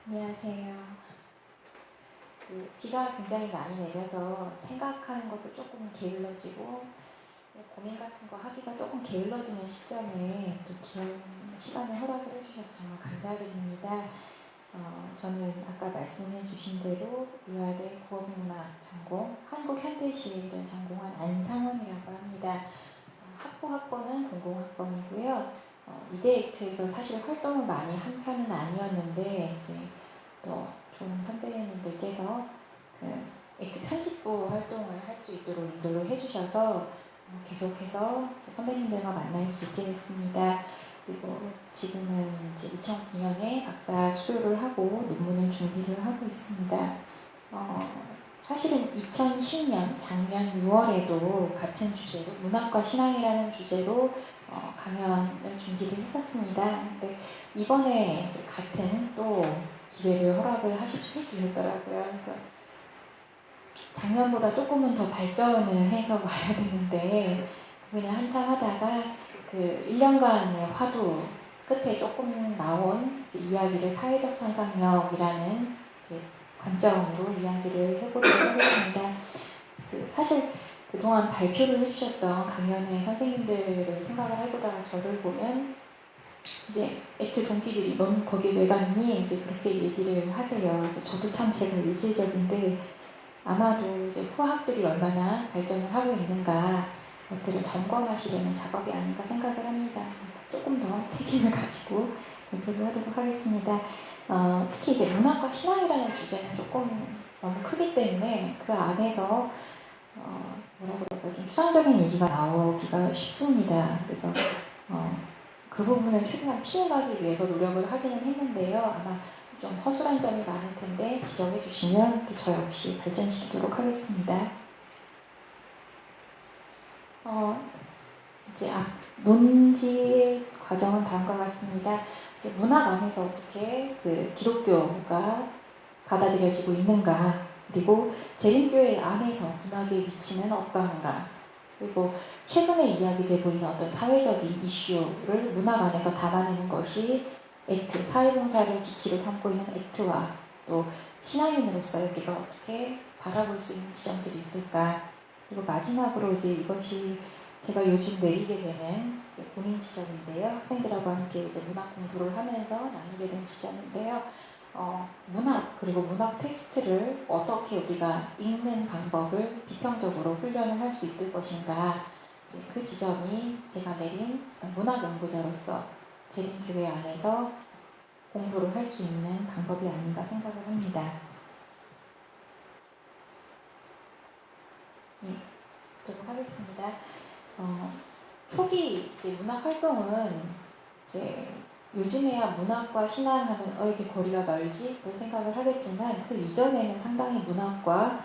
안녕하세요. 비가 굉장히 많이 내려서 생각하는 것도 조금 게을러지고 고민 같은 거 하기가 조금 게을러지는 시점에 또 귀한 시간을 허락을 해주셔서 정말 감사드립니다. 저는 아까 말씀해 주신 대로 의화대 국어문학 전공 한국현대시를 전공한 안상원이라고 합니다. 학부학번은 공공학번이고요. 이데이트에서 사실 활동을 많이 한 편은 아니었는데 이제 또 좋은 선배님들께서 그 액트 편집부 활동을 할 수 있도록 인도를 해주셔서 계속해서 선배님들과 만날 수 있게 됐습니다. 그리고 지금은 이제 2009년에 박사 수료를 하고 논문을 준비를 하고 있습니다. 사실은 2010년 작년 6월에도 같은 주제로 문학과 신앙이라는 주제로 강연을 준비를 했었습니다. 근데 이번에 이제 같은 또 기회를 허락을 해주셨더라고요. 그래서 작년보다 조금은 더 발전을 해서 와야 되는데 고민을 한참 하다가 그 1년간의 화두 끝에 조금 나온 이야기를 사회적 상상력이라는 이제 관점으로 이야기를 해보도록 하겠습니다. 사실 그동안 발표를 해주셨던 강연의 선생님들을 생각을 해보다가 저를 보면 이제 액트 동기들이 넌 거기 왜 갔니? 이제 그렇게 얘기를 하세요. 그래서 저도 참 제가 이질적인데 아마도 이제 후학들이 얼마나 발전을 하고 있는가 것들을 점검하시려는 작업이 아닌가 생각을 합니다. 그래서 조금 더 책임을 가지고 발표를 하도록 하겠습니다. 특히 이제 문학과 신앙이라는 주제는 조금 너무 크기 때문에 그 안에서 뭐라 그럴까 좀 추상적인 얘기가 나오기가 쉽습니다. 그래서 그 부분을 최대한 피해가기 위해서 노력을 하기는 했는데요. 아마 좀 허술한 점이 많을 텐데 지적해 주시면 또 저 역시 발전시키도록 하겠습니다. 이제 논지 과정은 다음과 같습니다. 이제 문학 안에서 어떻게 그 기독교가 받아들여지고 있는가, 그리고 재림교회 안에서 문학의 위치는 어떤가, 그리고 최근에 이야기되고 있는 어떤 사회적인 이슈를 문학 안에서 담아내는 것이 액트, 사회봉사를 기치로 삼고 있는 액트와 또 신앙인으로서의 우리가 어떻게 바라볼 수 있는 지점들이 있을까. 그리고 마지막으로 이제 이것이 제가 요즘 내리게 되는 이제 고민 지점인데요. 학생들하고 함께 이제 문학 공부를 하면서 나누게 된 지점인데요. 문학 그리고 문학 텍스트를 어떻게 우리가 읽는 방법을 비평적으로 훈련을 할 수 있을 것인가, 그 지점이 제가 내린 문학 연구자로서 재림교회 안에서 공부를 할 수 있는 방법이 아닌가 생각을 합니다. 보도록 하겠습니다. 초기 이제 문학 활동은 이제 요즘에야 문학과 신앙하면 이렇게 거리가 멀지? 그런 생각을 하겠지만 그 이전에는 상당히 문학과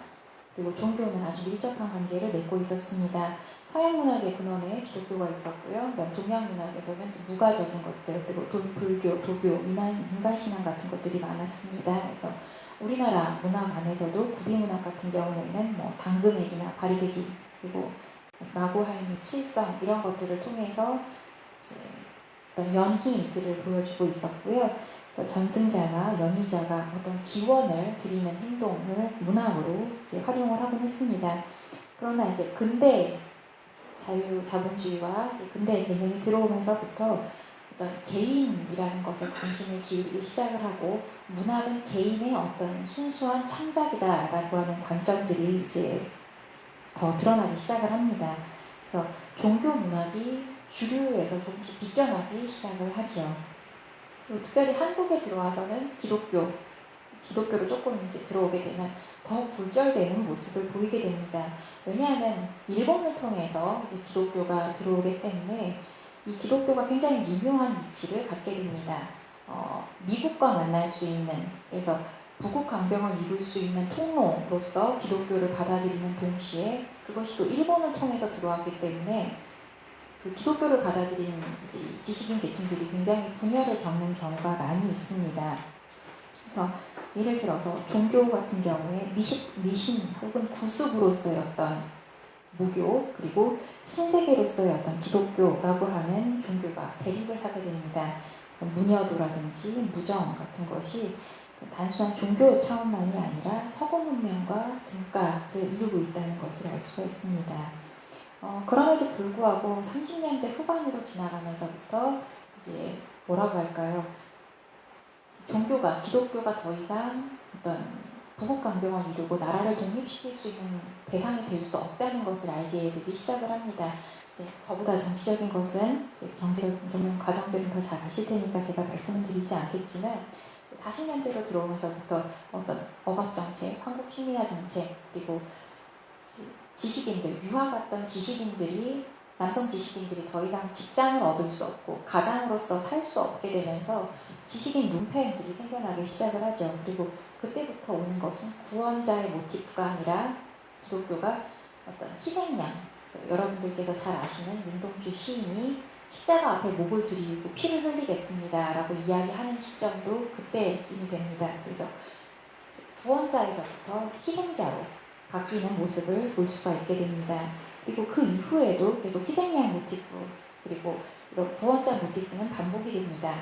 그리고 종교는 아주 밀접한 관계를 맺고 있었습니다. 서양 문학의 근원에 기독교가 있었고요. 동양 문학에서는 무가적인 것들, 그리고 불교, 도교, 민간신앙 같은 것들이 많았습니다. 그래서 우리나라 문학 안에서도 구비문학 같은 경우에는 당금액이나 바리대기, 그리고 마고할미, 칠성 이런 것들을 통해서 이제 어떤 연희들을 보여주고 있었고요. 그래서 전승자나 연희자가 어떤 기원을 드리는 행동을 문학으로 이제 활용을 하곤 했습니다. 그러나 이제 근대 자본주의와 이제 근대 개념이 들어오면서부터 어떤 개인이라는 것에 관심을 기울이기 시작을 하고 문학은 개인의 어떤 순수한 창작이다라고 하는 관점들이 이제 더 드러나기 시작을 합니다. 그래서 종교 문학이 주류에서 조금씩 비껴나기 시작을 하죠. 특별히 한국에 들어와서는 기독교로 조금 이제 들어오게 되면 더 굴절되는 모습을 보이게 됩니다. 왜냐하면 일본을 통해서 이제 기독교가 들어오기 때문에 이 기독교가 굉장히 미묘한 위치를 갖게 됩니다. 미국과 만날 수 있는, 그래서 부국 강병을 이룰 수 있는 통로로서 기독교를 받아들이는 동시에 그것이 또 일본을 통해서 들어왔기 때문에 그 기독교를 받아들이는 지식인 계층들이 굉장히 분열을 겪는 경우가 많이 있습니다. 그래서 예를 들어서 종교 같은 경우에 미신 혹은 구습으로서의 어떤 무교, 그리고 신세계로서의 어떤 기독교라고 하는 종교가 대립을 하게 됩니다. 그래서 무녀도라든지 무정 같은 것이 단순한 종교 차원만이 아니라 서구 문명과 등가를 이루고 있다는 것을 알 수가 있습니다. 그럼에도 불구하고 30년대 후반으로 지나가면서부터 이제 뭐라고 할까요? 기독교가 더 이상 어떤 부국강병을 이루고 나라를 독립시킬 수 있는 대상이 될 수 없다는 것을 알게 되기 시작을 합니다. 이제 더보다 정치적인 것은 이제 경제적인 과정들은 더 잘 아실 테니까 제가 말씀을 드리지 않겠지만 40년대로 들어오면서부터 어떤 억압정책, 한국식민화 정책, 그리고 지식인들, 유학 갔던 지식인들이 남성 지식인들이 더 이상 직장을 얻을 수 없고 가장으로서 살 수 없게 되면서 지식인 문패들이 생겨나기 시작을 하죠. 그리고 그때부터 오는 것은 구원자의 모티프가 아니라 기독교가 어떤 희생양, 여러분들께서 잘 아시는 윤동주 시인이 십자가 앞에 목을 들이고 피를 흘리겠습니다 라고 이야기하는 시점도 그때쯤이 됩니다. 그래서 구원자에서부터 희생자로 바뀌는 모습을 볼 수가 있게 됩니다. 그리고 그 이후에도 계속 희생양 모티프 그리고 이런 구원자 모티프는 반복이 됩니다.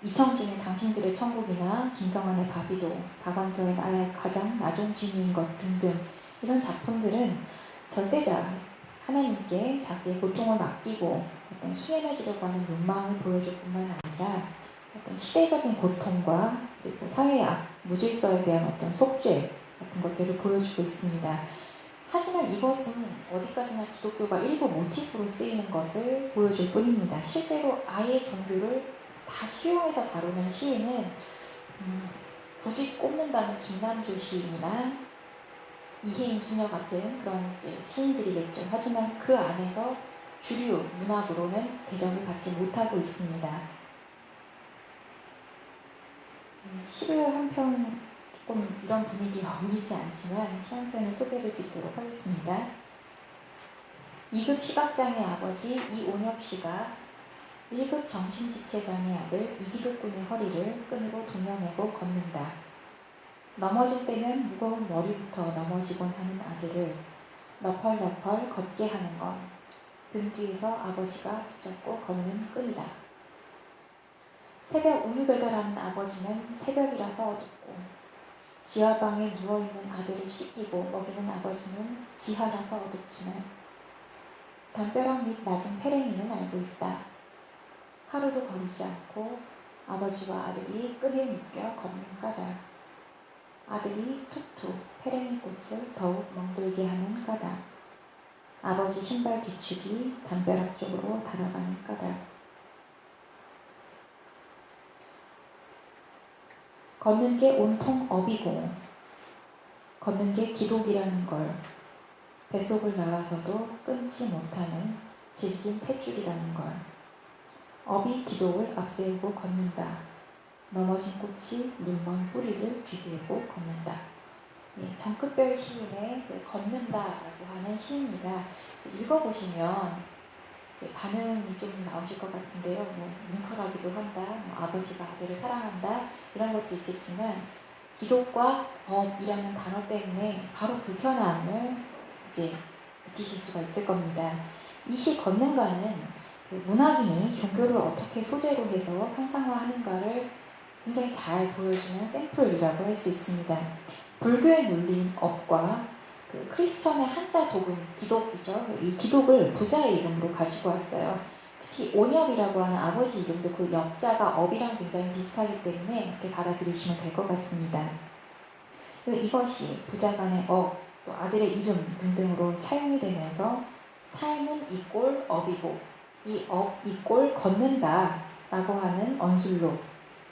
이청준의 당신들의 천국이나 김성환의 바비도, 박완서의 나의 가장 나종지미인 것 등등 이런 작품들은 절대자 하나님께 자기의 고통을 맡기고 어떤 수행해지려고 하는 욕망을 보여줄 뿐만 아니라 어떤 시대적인 고통과 그리고 사회의 무질서에 대한 어떤 속죄 같은 것들을 보여주고 있습니다. 하지만 이것은 어디까지나 기독교가 일부 모티프로 쓰이는 것을 보여줄 뿐입니다. 실제로 아예 종교를 다 수용해서 다루는 시인은 굳이 꼽는다면 김남조 시인이나 이혜인 수녀 같은 그런 시인들이겠죠. 하지만 그 안에서 주류 문학으로는 대접을 받지 못하고 있습니다. 시를 한 편 조금 이런 분위기가 어울리지 않지만 시 한 편을 소개를 드리도록 하겠습니다. 2급 시각장애 아버지 이온혁 씨가 1급 정신지체장애 아들 이기덕군의 허리를 끈으로 동여매고 걷는다. 넘어질 때는 무거운 머리부터 넘어지곤 하는 아들을 너펄너펄 걷게 하는 건 등 뒤에서 아버지가 붙잡고 걷는 끈이다. 새벽 우유 배달하는 아버지는 새벽이라서 어둡고 지하방에 누워있는 아들을 씻기고 먹이는 아버지는 지하라서 어둡지만 담벼락 밑 낮은 페랭이는 알고 있다. 하루도 거르지 않고 아버지와 아들이 끈에 묶여 걷는 까닭. 아들이 툭툭 페랭이 꽃을 더욱 멍들게 하는 까닭. 아버지 신발 뒤축이 담벼락 쪽으로 달아가는 까닭. 걷는 게 온통 업이고 걷는 게 기독이라는 걸 뱃속을 나와서도 끊지 못하는 질긴 탯줄이라는 걸 업이 기독을 앞세우고 걷는다. 넘어진 꽃이 눈먼 뿌리를 뒤세우고 걷는다. 정끝별 시인의 걷는다라고 하는 시입니다. 읽어보시면 반응이 좀 나오실 것 같은데요. 뭉클하기도 한다, 아버지가 아들을 사랑한다 이런 것도 있겠지만 기독과 업이라는 단어 때문에 바로 불편함을 느끼실 수가 있을 겁니다. 이 시 걷는가는 문학인이 종교를 어떻게 소재로 해서 형상화하는가를 굉장히 잘 보여주는 샘플이라고 할 수 있습니다. 불교의 논리인 업과 크리스천의 한자 독음, 기독이죠. 이 기독을 부자의 이름으로 가지고 왔어요. 특히 온엽이라고 하는 아버지 이름도 그 엽자가 업이랑 굉장히 비슷하기 때문에 이렇게 받아들이시면 될 것 같습니다. 이것이 부자 간의 업, 또 아들의 이름 등등으로 차용이 되면서 삶은 이꼴 업이고 이 업 이꼴 걷는다 라고 하는 언술로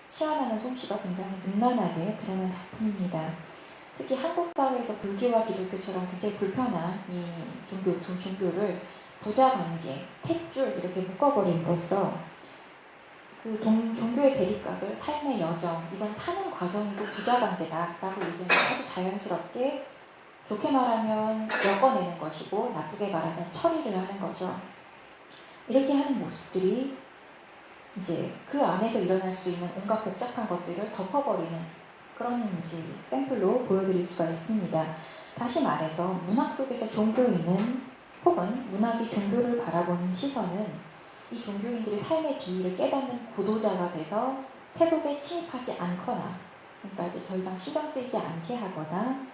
치환하는 솜씨가 굉장히 능란하게 드러난 작품입니다. 특히 한국 사회에서 불교와 기독교처럼 굉장히 불편한 이 두 종교를 부자관계, 탯줄 이렇게 묶어버림으로써 종교의 대립각을 삶의 여정, 이건 사는 과정이고 부자관계다 라고 얘기하면 아주 자연스럽게 좋게 말하면 엮어내는 것이고 나쁘게 말하면 처리를 하는 거죠. 이렇게 하는 모습들이 그 안에서 일어날 수 있는 온갖 복잡한 것들을 덮어버리는 그런 샘플로 보여드릴 수가 있습니다. 다시 말해서 문학 속에서 종교인은 혹은 문학이 종교를 바라보는 시선은 이 종교인들의 삶의 비위를 깨닫는 구도자가 돼서 세속에 침입하지 않거나, 그러니까 이제 더 이상 신경 쓰이지 않게 하거나,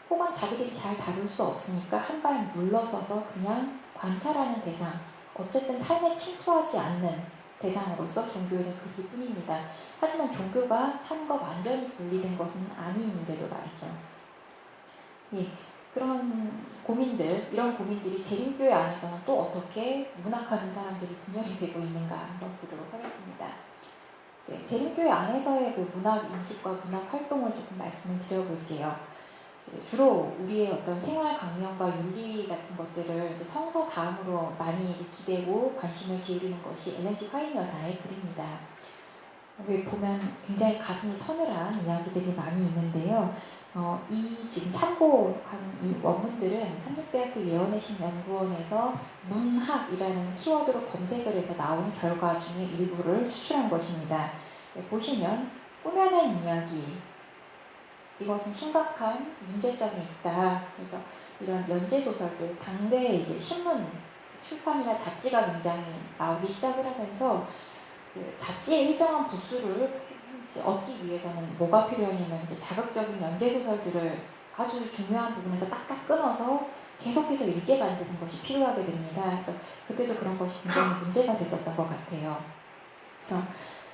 혹은 자기들이 잘 다룰 수 없으니까 한 발 물러서서 그냥 관찰하는 대상, 어쨌든 삶에 침투하지 않는 대상으로서 종교에는 그릴 뿐입니다. 하지만 종교가 삶과 완전히 분리된 것은 아닌데도 말이죠. 예, 그런 고민들, 이런 고민들이 재림교회 안에서는 또 어떻게 문학하는 사람들이 분열이 되고 있는가 한번 보도록 하겠습니다. 재림교회 안에서의 그 문학 인식과 문학 활동을 조금 말씀을 드려볼게요. 주로 우리의 어떤 생활 강령과 윤리 같은 것들을 이제 성서 다음으로 많이 기대고 관심을 기울이는 것이 엘렌 G 화이트 여사의 글입니다. 여기 보면 굉장히 가슴이 서늘한 이야기들이 많이 있는데요. 이 지금 참고한 이 원문들은 삼육대학교 예언의 신 연구원에서 문학이라는 키워드로 검색을 해서 나온 결과 중에 일부를 추출한 것입니다. 보시면 꾸며낸 이야기, 이것은 심각한 문제점이 있다. 그래서 이런 연재소설들, 당대의 이제 신문, 출판이나 잡지가 굉장히 나오기 시작을 하면서 그 잡지의 일정한 부수를 이제 얻기 위해서는 뭐가 필요하냐면 이제 자극적인 연재소설들을 아주 중요한 부분에서 딱딱 끊어서 계속해서 읽게 만드는 것이 필요하게 됩니다. 그래서 그때도 그런 것이 굉장히 문제가 됐었던 것 같아요. 그래서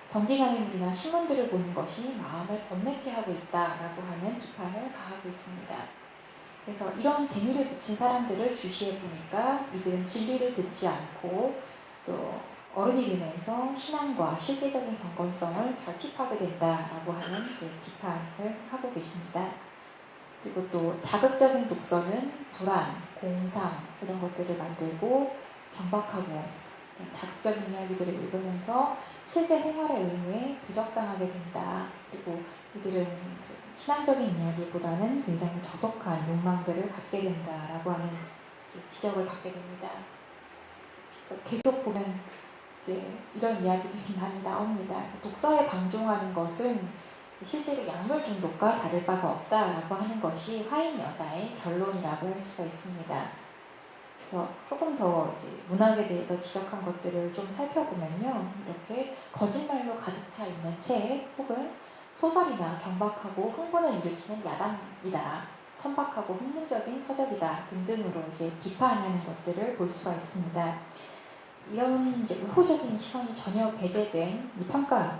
정기간의물이나 신문들을 보는 것이 마음을 번뇌케 하고 있다라고 하는 비판을 가하고 있습니다. 그래서 이런 재미를 붙인 사람들을 주시해 보니까 이들은 진리를 듣지 않고 또 어른이 되면서 신앙과 실제적인 경건성을 결핍하게 된다라고 하는 이제 비판을 하고 계십니다. 그리고 또 자극적인 독서는 불안, 공상 이런 것들을 만들고 경박하고 자극적인 이야기들을 읽으면서 실제 생활의 의무에 부적당하게 된다. 그리고 이들은 신앙적인 이야기보다는 굉장히 저속한 욕망들을 갖게 된다라고 하는 지적을 받게 됩니다. 그래서 계속 보면 이제 이런 이야기들이 많이 나옵니다. 그래서 독서에 방종하는 것은 실제로 약물 중독과 다를 바가 없다라고 하는 것이 화인 여사의 결론이라고 할 수가 있습니다. 그래서 조금 더 이제 문학에 대해서 지적한 것들을 좀 살펴보면요. 이렇게 거짓말로 가득 차 있는 책 혹은 소설이나 경박하고 흥분을 일으키는 야당이다. 천박하고 흥분적인 서적이다. 등등으로 이제 비판하는 것들을 볼 수가 있습니다. 이런 이제 우호적인 시선이 전혀 배제된 이 평가를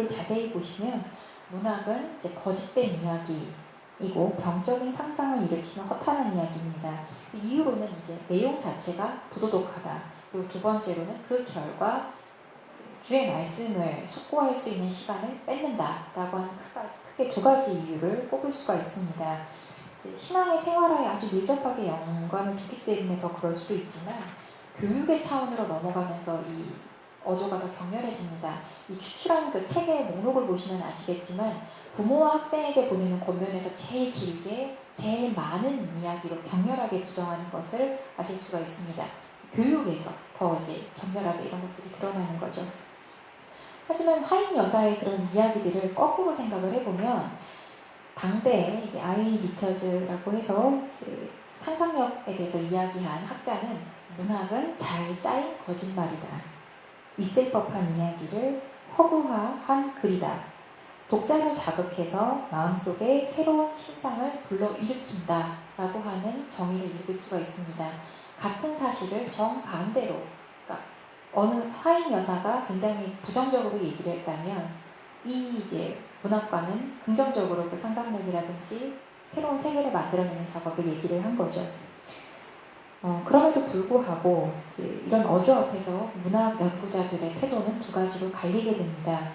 자세히 보시면 문학은 이제 거짓된 이야기이고 병적인 상상을 일으키는 허탄한 이야기입니다. 이유로는 이제 내용 자체가 부도덕하다. 그리고 두 번째로는 그 결과 주의 말씀을 숙고할 수 있는 시간을 뺏는다라고 하는 크게 두 가지 이유를 꼽을 수가 있습니다. 신앙의 생활에 아주 밀접하게 연관을 두기 때문에 더 그럴 수도 있지만 교육의 차원으로 넘어가면서 이 어조가 더 격렬해집니다. 이 추출한 그 책의 목록을 보시면 아시겠지만 부모와 학생에게 보내는 권면에서 제일 길게 제일 많은 이야기로 격렬하게 부정하는 것을 아실 수가 있습니다. 교육에서 더 이제 격렬하게 이런 것들이 드러나는 거죠. 하지만 화인 여사의 그런 이야기들을 거꾸로 생각을 해보면 당대에 이제 아이 리처즈라고 해서 이제 상상력에 대해서 이야기한 학자는 문학은 잘 짜인 거짓말이다. 있을 법한 이야기를 허구화한 글이다. 독자를 자극해서 마음속에 새로운 심상을 불러일으킨다 라고 하는 정의를 읽을 수가 있습니다. 같은 사실을 정반대로, 그러니까 어느 화인 여사가 굉장히 부정적으로 얘기를 했다면 이 이제 문학과는 긍정적으로 그 상상력이라든지 새로운 세계를 만들어내는 작업을 얘기를 한 거죠. 그럼에도 불구하고 이제 이런 어조 앞에서 문학 연구자들의 태도는 두 가지로 갈리게 됩니다.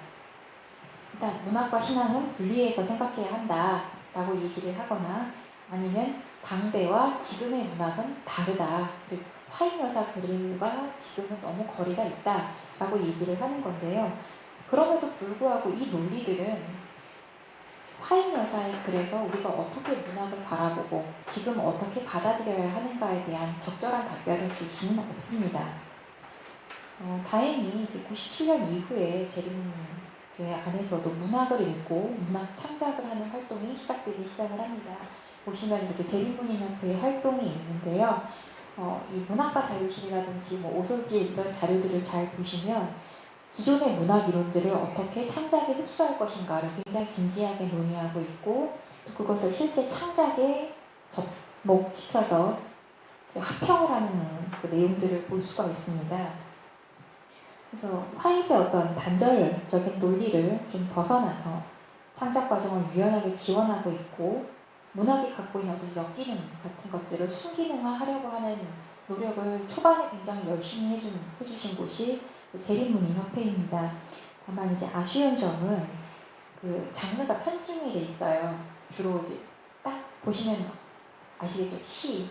일단 문학과 신앙은 분리해서 생각해야 한다라고 얘기를 하거나 아니면 당대와 지금의 문학은 다르다. 그리고 화인 여사 글과 지금은 너무 거리가 있다라고 얘기를 하는 건데요. 그럼에도 불구하고 이 논리들은 화인 여사의 글에서 우리가 어떻게 문학을 바라보고 지금 어떻게 받아들여야 하는가에 대한 적절한 답변을 줄 수는 없습니다. 다행히 이제 97년 이후에 재림교회 안에서도 문학을 읽고 문학 창작을 하는 활동이 시작되기 시작을 합니다. 보시면 이렇게 재림문인협회의 활동이 있는데요. 이 문학과 자유실이라든지 뭐 오솔길 이런 자료들을 잘 보시면 기존의 문학 이론들을 어떻게 창작에 흡수할 것인가를 굉장히 진지하게 논의하고 있고, 또 그것을 실제 창작에 접목시켜서 합평을 하는 그 내용들을 볼 수가 있습니다. 그래서 화이트의 어떤 단절적인 논리를 좀 벗어나서 창작 과정을 유연하게 지원하고 있고, 문학이 갖고 있는 어떤 역기능 같은 것들을 순기능화하려고 하는 노력을 초반에 굉장히 열심히 해주신 곳이 재림문인협회입니다. 다만 이제 아쉬운 점은 그 장르가 편중이 돼 있어요. 주로 이제 딱 보시면 아시겠죠? 시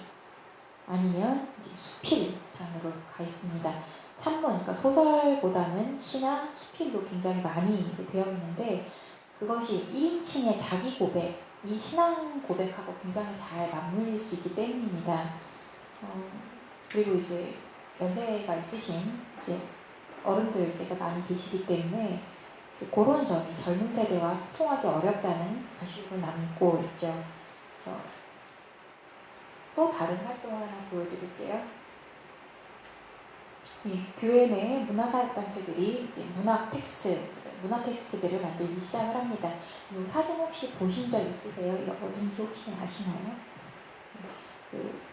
아니면 이제 수필 장르로 가 있습니다. 산문, 그러니까 소설보다는 시나 수필로 굉장히 많이 이제 되어 있는데, 그것이 1인칭의 자기 고백, 이 신앙 고백하고 굉장히 잘 맞물릴 수 있기 때문입니다. 그리고 이제 연세가 있으신 이제 어른들께서 많이 계시기 때문에 그런 점이 젊은 세대와 소통하기 어렵다는 아쉬움을 남고 있죠. 그래서 또 다른 활동을 하나 보여드릴게요. 예, 교회 내 문화사역단체들이 이제 문학 텍스트들을 만들기 시작을 합니다. 이 사진 혹시 보신 적 있으세요? 이거 어딘지 혹시 아시나요?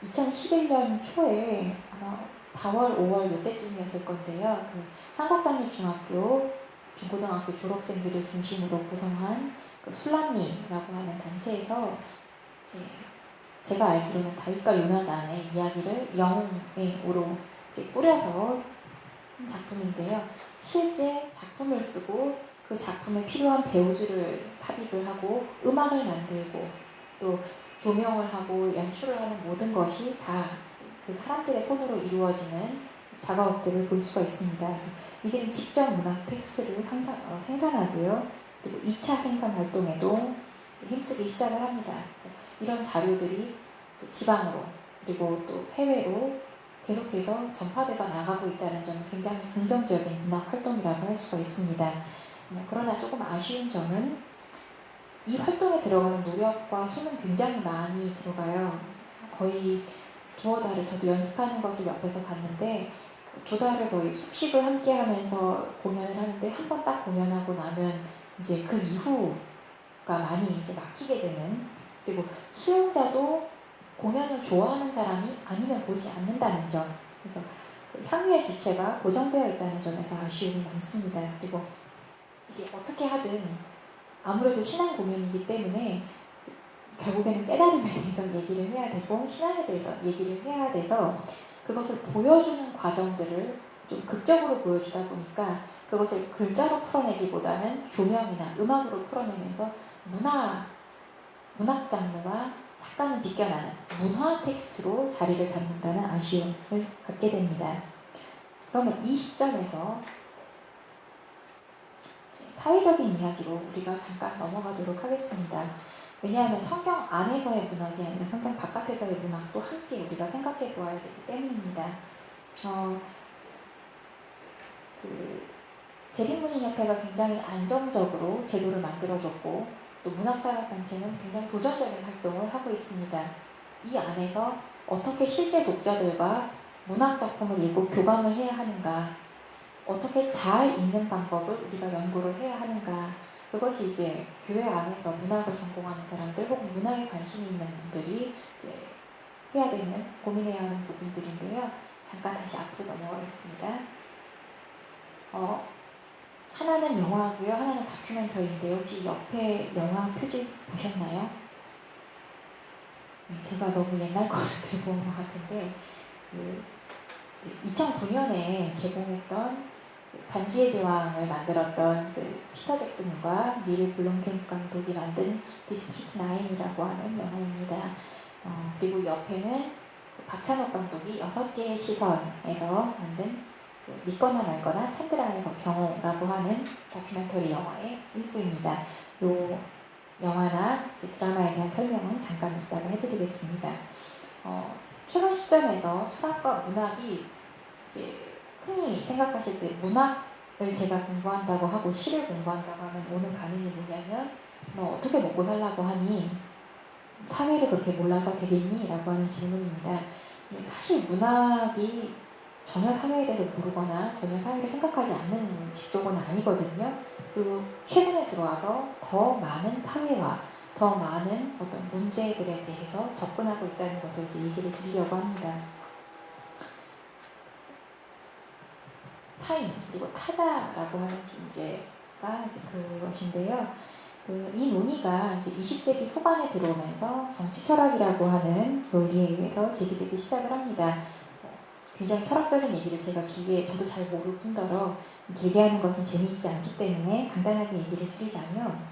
2011년 초에 아마 4월, 5월 이때쯤이었을 건데요. 한국산립중학교, 중고등학교 졸업생들을 중심으로 구성한 술람리라고 하는 단체에서 제가 알기로는 다윗과 요나단의 이야기를 영으로 뿌려서 한 작품인데요. 실제 작품을 쓰고 그 작품에 필요한 배우들을 삽입을 하고 음악을 만들고 또 조명을 하고 연출을 하는 모든 것이 다 그 사람들의 손으로 이루어지는 작업들을 볼 수가 있습니다. 그래서 이들은 직접 문학 텍스트를 생산하고요. 그리고 2차 생산 활동에도 힘쓰기 시작을 합니다. 그래서 이런 자료들이 지방으로 그리고 또 해외로 계속해서 전파돼서 나가고 있다는 점은 굉장히 긍정적인 문학 활동이라고 할 수가 있습니다. 그러나 조금 아쉬운 점은 이 활동에 들어가는 노력과 힘은 굉장히 많이 들어가요. 거의 두어 달을 저도 연습하는 것을 옆에서 봤는데, 두 달을 거의 숙식을 함께 하면서 공연을 하는데, 한 번 딱 공연하고 나면 이제 그 이후가 많이 이제 막히게 되는, 그리고 수용자도 공연을 좋아하는 사람이 아니면 보지 않는다는 점, 그래서 향유의 주체가 고정되어 있다는 점에서 아쉬움이 남습니다. 그리고 이게 어떻게 하든 아무래도 신앙 공연이기 때문에 결국에는 깨달음에 대해서 얘기를 해야 되고 신앙에 대해서 얘기를 해야 돼서 그것을 보여주는 과정들을 좀 극적으로 보여주다 보니까 그것을 글자로 풀어내기보다는 조명이나 음악으로 풀어내면서 문학 장르와 약간은 비껴나는 문화 텍스트로 자리를 잡는다는 아쉬움을 갖게 됩니다. 그러면 이 시점에서 사회적인 이야기로 우리가 잠깐 넘어가도록 하겠습니다. 왜냐하면 성경 안에서의 문학이 아니라 성경 바깥에서의 문학도 함께 우리가 생각해 보아야 되기 때문입니다. 재림문인협회가 굉장히 안정적으로 제도를 만들어줬고 또 문학사역단체는 굉장히 도전적인 활동을 하고 있습니다. 이 안에서 어떻게 실제 독자들과 문학작품을 읽고 교감을 해야 하는가, 어떻게 잘 읽는 방법을 우리가 연구를 해야 하는가, 그것이 이제 교회 안에서 문학을 전공하는 사람들 혹은 문학에 관심이 있는 분들이 이제 해야 되는, 고민해야 하는 부분들인데요. 잠깐 다시 앞으로 넘어가겠습니다. 하나는 영화고요, 하나는 다큐멘터리인데요. 혹시 옆에 영화 표지 보셨나요? 제가 너무 옛날 거를 들고 온 것 같은데 2009년에 개봉했던 반지의 제왕을 만들었던 피터 잭슨과 닐 블롬캠프 감독이 만든 디스트릭트 9이라고 하는 영화입니다. 그리고 옆에는 박찬욱 감독이 6개의 시선에서 만든 믿거나 말거나 챈드라의 경우라고 하는 다큐멘터리 영화의 일부입니다. 이 영화나 드라마에 대한 설명은 잠깐 이따가 해드리겠습니다. 최근 시점에서 철학과 문학이 이제 흔히 생각하실 때 문학을 제가 공부한다고 하고 시를 공부한다고 하면 오는 반응이 뭐냐면 너 어떻게 먹고 살라고 하니? 사회를 그렇게 몰라서 되겠니? 라고 하는 질문입니다. 사실 문학이 전혀 사회에 대해서 모르거나 전혀 사회를 생각하지 않는 직종은 아니거든요. 그리고 최근에 들어와서 더 많은 사회와 더 많은 어떤 문제들에 대해서 접근하고 있다는 것을 이제 얘기를 드리려고 합니다. 타인 그리고 타자라고 하는 존재가 이제 그것인데요. 이 논의가 이제 20세기 후반에 들어오면서 정치 철학이라고 하는 논리에 의해서 제기되기 시작을 합니다. 굉장히 철학적인 얘기를 제가 길게 저도 잘 모를 뿐더러 길게 하는 것은 재미있지 않기 때문에 간단하게 얘기를 드리자면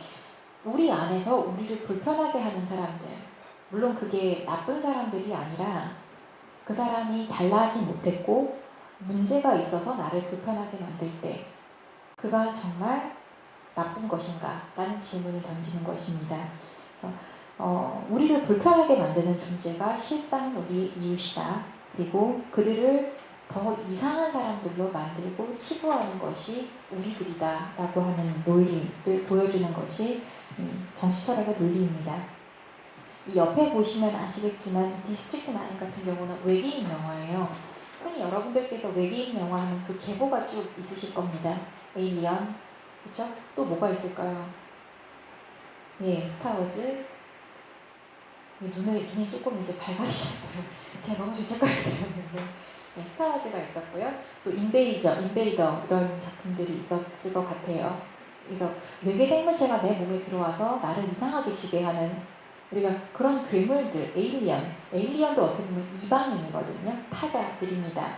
우리 안에서 우리를 불편하게 하는 사람들, 물론 그게 나쁜 사람들이 아니라 그 사람이 잘나지 못했고 문제가 있어서 나를 불편하게 만들 때 그가 정말 나쁜 것인가? 라는 질문을 던지는 것입니다. 그래서 우리를 불편하게 만드는 존재가 실상 우리의 이웃이다. 그리고 그들을 더 이상한 사람들로 만들고 치부하는 것이 우리들이다 라고 하는 논리를 보여주는 것이 정치철학의 논리입니다. 이 옆에 보시면 아시겠지만 디스트릭트 9 같은 경우는 외계인 영화예요. 흔히 여러분들께서 외계인 영화 하면 그 계보가 쭉 있으실 겁니다. 에일리언, 그렇죠? 또 뭐가 있을까요? 예, 스타워즈. 눈이 조금 이제 밝아지셨어요. 제가 너무 주책까지 들었는데. 네, 스타워즈가 있었고요. 또 인베이더 이런 작품들이 있었을 것 같아요. 그래서 외계 생물체가 내 몸에 들어와서 나를 이상하게 지배하는 우리가 그런 괴물들, 에일리언도 어떻게 보면 이방인이거든요. 타자들입니다.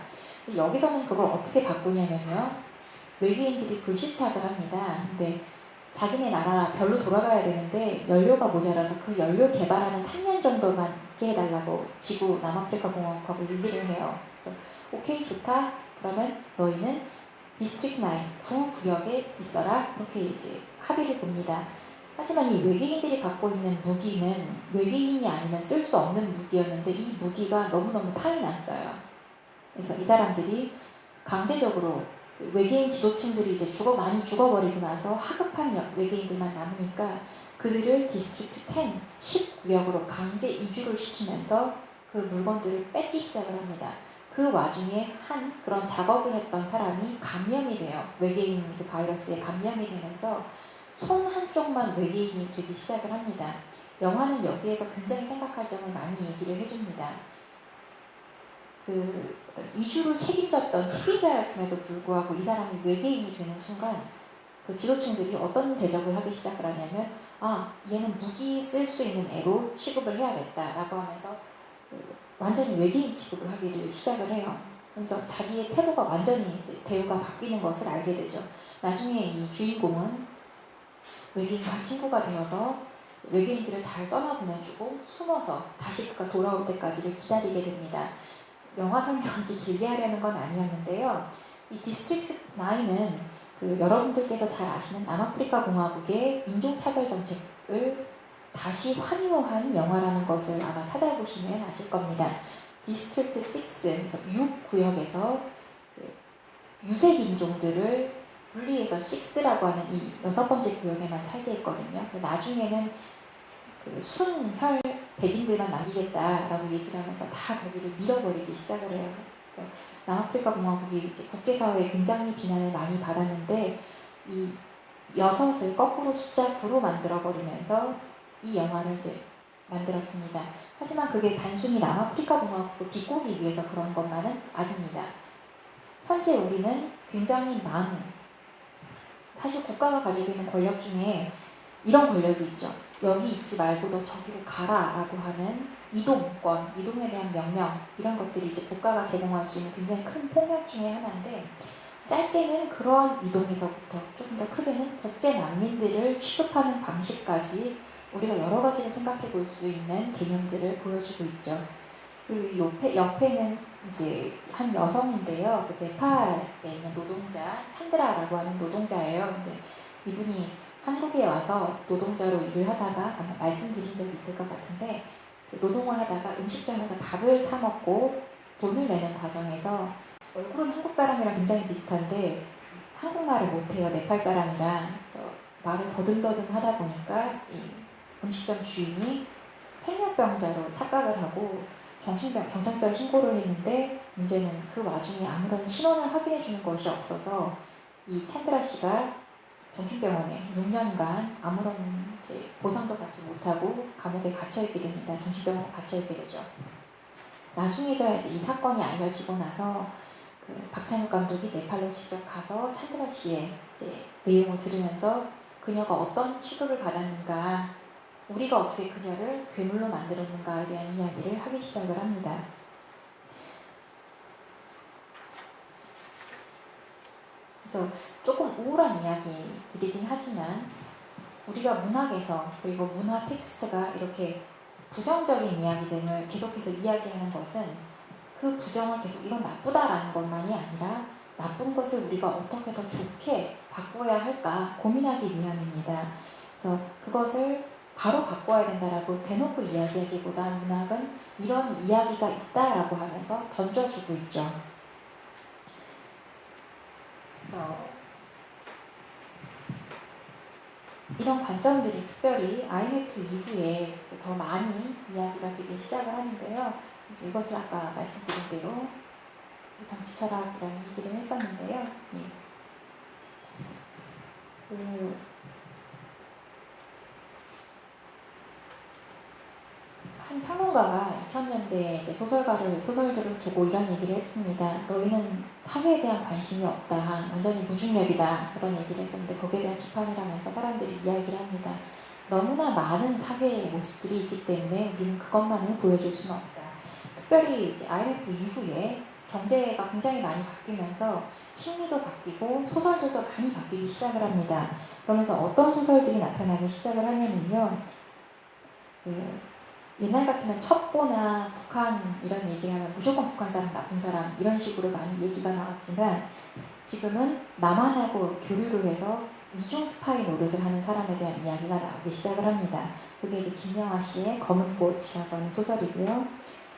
여기서는 그걸 어떻게 바꾸냐면요. 외계인들이 불시착을 합니다. 근데 자기네 나라 별로 돌아가야 되는데 연료가 모자라서 그 연료 개발하는 3년 정도만 있게 해달라고 지구 남아프리카 공화국하고 얘기를 해요. 그래서 오케이 좋다. 그러면 너희는 디스트릭트 9 구역에 있어라. 그렇게 이제 합의를 봅니다. 하지만 이 외계인들이 갖고 있는 무기는 외계인이 아니면 쓸 수 없는 무기였는데 이 무기가 너무너무 탈이 났어요. 그래서 이 사람들이 강제적으로 외계인 지도층들이 이제 많이 죽어버리고 나서 하급한 외계인들만 남으니까 그들을 디스트릭트 10 구역으로 강제 이주를 시키면서 그 물건들을 뺏기 시작을 합니다. 그 와중에 한 그런 작업을 했던 사람이 감염이 돼요. 외계인 그 바이러스에 감염이 되면서 손 한쪽만 외계인이 되기 시작을 합니다. 영화는 여기에서 굉장히 생각할 점을 많이 얘기를 해줍니다. 그 이주를 책임졌던 책임자였음에도 불구하고 이 사람이 외계인이 되는 순간 그 지도층들이 어떤 대접을 하기 시작을 하냐면 얘는 무기 쓸 수 있는 애로 취급을 해야겠다라고 하면서 완전히 외계인 취급을 하기를 시작을 해요. 그래서 자기의 태도가 완전히 이제 대우가 바뀌는 것을 알게 되죠. 나중에 이 주인공은 외계인과 친구가 되어서 외계인들을 잘 떠나보내주고 숨어서 다시 그가 돌아올 때까지를 기다리게 됩니다. 영화 설명을 길게 하려는 건 아니었는데요. 이 디스트릭트 9은 여러분들께서 잘 아시는 남아프리카 공화국의 인종차별 정책을 다시 환유한 영화라는 것을 아마 찾아보시면 아실 겁니다. 디스트릭트 6, 그래서 6구역에서 유색 인종들을 분리해서 6라고 하는 이 6번째 구역에만 살게 했거든요. 나중에는 순혈 백인들만 남기겠다라고 얘기를 하면서 다 거기를 밀어버리기 시작을 해요. 그래서 남아프리카 공화국이 이제 국제사회에 굉장히 비난을 많이 받았는데 이 6을 거꾸로 숫자 9로 만들어버리면서 이 영화를 이제 만들었습니다. 하지만 그게 단순히 남아프리카 공화국을 비꼬기 위해서 그런 것만은 아닙니다. 현재 우리는 굉장히 많은 사실 국가가 가지고 있는 권력 중에 이런 권력이 있죠. 여기 있지 말고 너 저기로 가라 라고 하는 이동권, 이동에 대한 명령 이런 것들이 이제 국가가 제공할 수 있는 굉장히 큰 폭력 중에 하나인데 짧게는 그러한 이동에서부터 조금 더 크게는 국제 난민들을 취급하는 방식까지 우리가 여러 가지를 생각해 볼 수 있는 개념들을 보여주고 있죠. 그리고 옆에는 이제 한 여성인데요. 그 네팔에 있는 노동자, 찬드라라고 하는 노동자예요. 근데 이분이 한국에 와서 노동자로 일을 하다가 아마 말씀드린 적이 있을 것 같은데 노동을 하다가 음식점에서 밥을 사 먹고 돈을 내는 과정에서 얼굴은 한국 사람이랑 굉장히 비슷한데 한국말을 못해요. 네팔 사람이라. 그래서 말을 더듬더듬 하다 보니까 이 음식점 주인이 생명병자로 착각을 하고 경찰서에 신고를 했는데 문제는 그 와중에 아무런 신원을 확인해 주는 것이 없어서 이 챈드라 씨가 정신병원에 6년간 아무런 이제 보상도 받지 못하고 감옥에 갇혀있게 됩니다. 정신병원에 갇혀있게 되죠. 나중에서야 이제 이 사건이 알려지고 나서 그 박찬욱 감독이 네팔로 직접 가서 챈드라 씨의 이제 내용을 들으면서 그녀가 어떤 취급을 받았는가, 우리가 어떻게 그녀를 괴물로 만들었는가에 대한 이야기를 하기 시작을 합니다. 그래서 조금 우울한 이야기들이긴 하지만 우리가 문학에서 그리고 문화 텍스트가 이렇게 부정적인 이야기들을 계속해서 이야기하는 것은 그 부정을 계속 이건 나쁘다라는 것만이 아니라 나쁜 것을 우리가 어떻게 더 좋게 바꿔야 할까 고민하기 위함입니다. 그래서 그것을 바로 바꿔야 된다라고 대놓고 이야기하기보다 문학은 이런 이야기가 있다라고 하면서 던져주고 있죠. 그래서 이런 관점들이 특별히 IMF 이후에 더 많이 이야기가 되기 시작을 하는데요. 이제 이것을 아까 말씀드린 대로 정치 철학이라는 얘기를 했었는데요. 한 평론가가 2000년대 이제 소설들을 두고 이런 얘기를 했습니다. 너희는 사회에 대한 관심이 없다. 완전히 무중력이다. 그런 얘기를 했었는데 거기에 대한 비판을 하면서 사람들이 이야기를 합니다. 너무나 많은 사회의 모습들이 있기 때문에 우리는 그것만을 보여줄 수는 없다. 특별히 이제 IMF 이후에 경제가 굉장히 많이 바뀌면서 심리도 바뀌고 소설들도 많이 바뀌기 시작을 합니다. 그러면서 어떤 소설들이 나타나기 시작을 하냐면요. 옛날 같으면 첩보나 북한 이런 얘기를 하면 무조건 북한 사람, 나쁜 사람 이런 식으로 많이 얘기가 나왔지만 지금은 남한하고 교류를 해서 이중 스파이 노릇을 하는 사람에 대한 이야기가 나오기 시작을 합니다. 그게 이제 김영하 씨의 검은 꽃이라고 하는 소설이고요.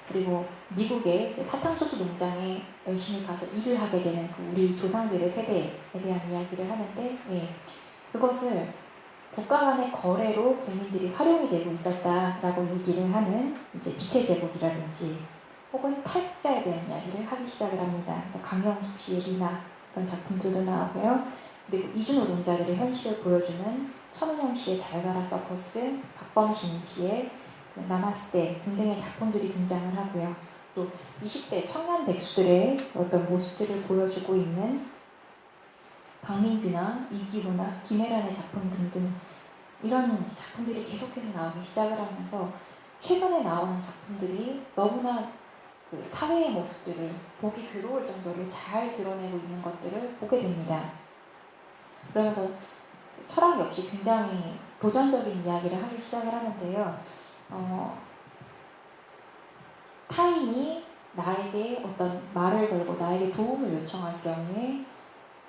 그리고 미국의 이제 사탕수수 농장에 열심히 가서 일을 하게 되는 그 우리 조상들의 세대에 대한 이야기를 하는데 그것을 국가 간의 거래로 국민들이 활용이 되고 있었다라고 얘기를 하는 이제 빛의 제국이라든지 혹은 탈북자에 대한 이야기를 하기 시작을 합니다. 그래서 강영숙 씨의 리나 그런 작품들도 나오고요. 그리고 이주 노동자들의 현실을 보여주는 천은영 씨의 잘 가라 서커스, 박범신 씨의 나마스테 등등의 작품들이 등장을 하고요. 또 20대 청년 백수들의 어떤 모습들을 보여주고 있는 박민규나 이기로나 김혜란의 작품 등등 이런 작품들이 계속해서 나오기 시작을 하면서 최근에 나오는 작품들이 너무나 그 사회의 모습들을 보기 괴로울 정도로 잘 드러내고 있는 것들을 보게 됩니다. 그러면서 철학 역시 굉장히 도전적인 이야기를 하기 시작을 하는데요. 타인이 나에게 어떤 말을 걸고 나에게 도움을 요청할 경우에